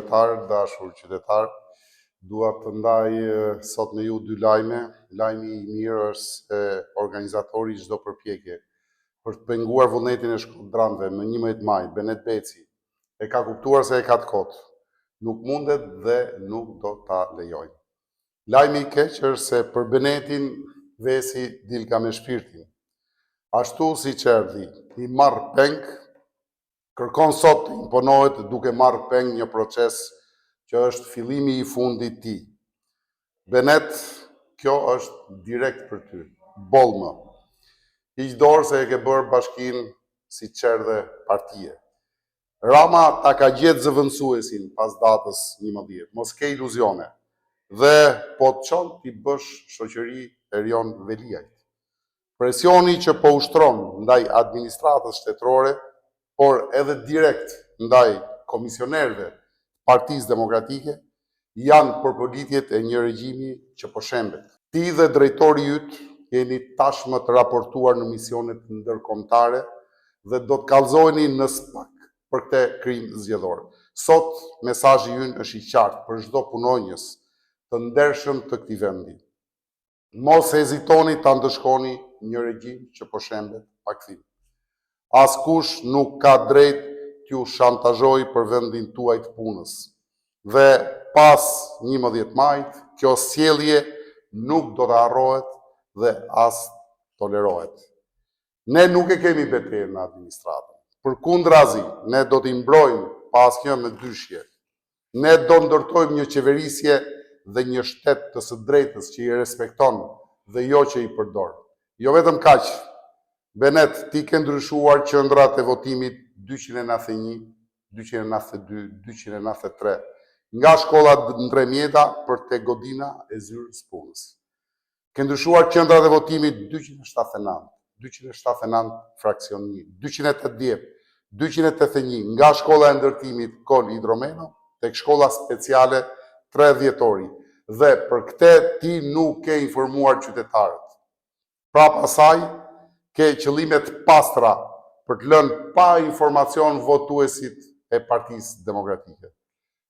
kryetar, dashur qytetar, dua të ndaj sot me ju dy lajme. Lajmi i mirë është se organizatori çdo përpjekje për të penguar vullnetin e shkodranëve më 11 maj, Benet Beci, e ka kuptuar se e ka të kotë. Nuk mundet dhe nuk do ta lejojnë. Lajmi i keq është se për Benetin Vesi dilka me shpirtin. Ashtu si që erdhi, i marrë peng, kërkon sot të imponohet duke marrë peng një proces që është fillimi i fundit ti. Benet, kjo është direkt për ty, bolmë. Hiq dorë se e ke bërë bashkinë si qerdhe partije. Rama ta ka gjetë zëvendësuesin pas datës 11, mos ke iluzione. Dhe po të qonë t'i bësh shoqëri Erion Veliajt. Presioni që po ushtron ndaj administratës shtetërore, por edhe direkt ndaj komisionerëve Partisë Demokratike, janë përpolitjet e një regjimi që po shembet. Ti dhe drejtori yt jeni tashmë të raportuar në misionet ndërkombëtare dhe do të kallëzoheni në SPAK për këtë krim zgjedhor. Sot mesazhi ynë është i qartë për çdo punonjës të ndershëm të këtij vendi. Mos hezitoni ta ndëshkoni një regjim që po shembet pa kthim. Askush nuk ka drejt t'ju shantazhoj për vendin tuaj të punës. Dhe pas 11 majit, kjo sjellje nuk do të harrohet dhe as tolerohet. Ne nuk e kemi betejën në administratën. Përkundrazi, ne do t'i mbrojmë pa asnjë me dyshje. Ne do ndërtojmë një qeverisje dhe një shtet të së drejtës që i respekton dhe jo që i përdor. Jo vetëm kaq, Benet, ti ke ndryshuar qendrat e votimit 291, 292, 293, nga shkolla Ndremjeta për te godina e zyrës punës. Ke ndryshuar qendrat e votimit 279, 279 fraksion 1, 280, 281, nga shkolla e ndërtimit Kol Hidromeno tek shkolla speciale 3 dhjetori. Dhe për këtë ti nuk ke informuar qytetarët. Pra pasaj, ke qëllimet pastra për të lënë pa informacion votuesit e Partisë Demokratike.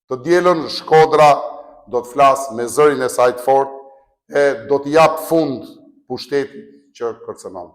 Të dielën Shkodra do të flasë me zërin e saj të fortë e do të jap fund pushtetit që kërcënon.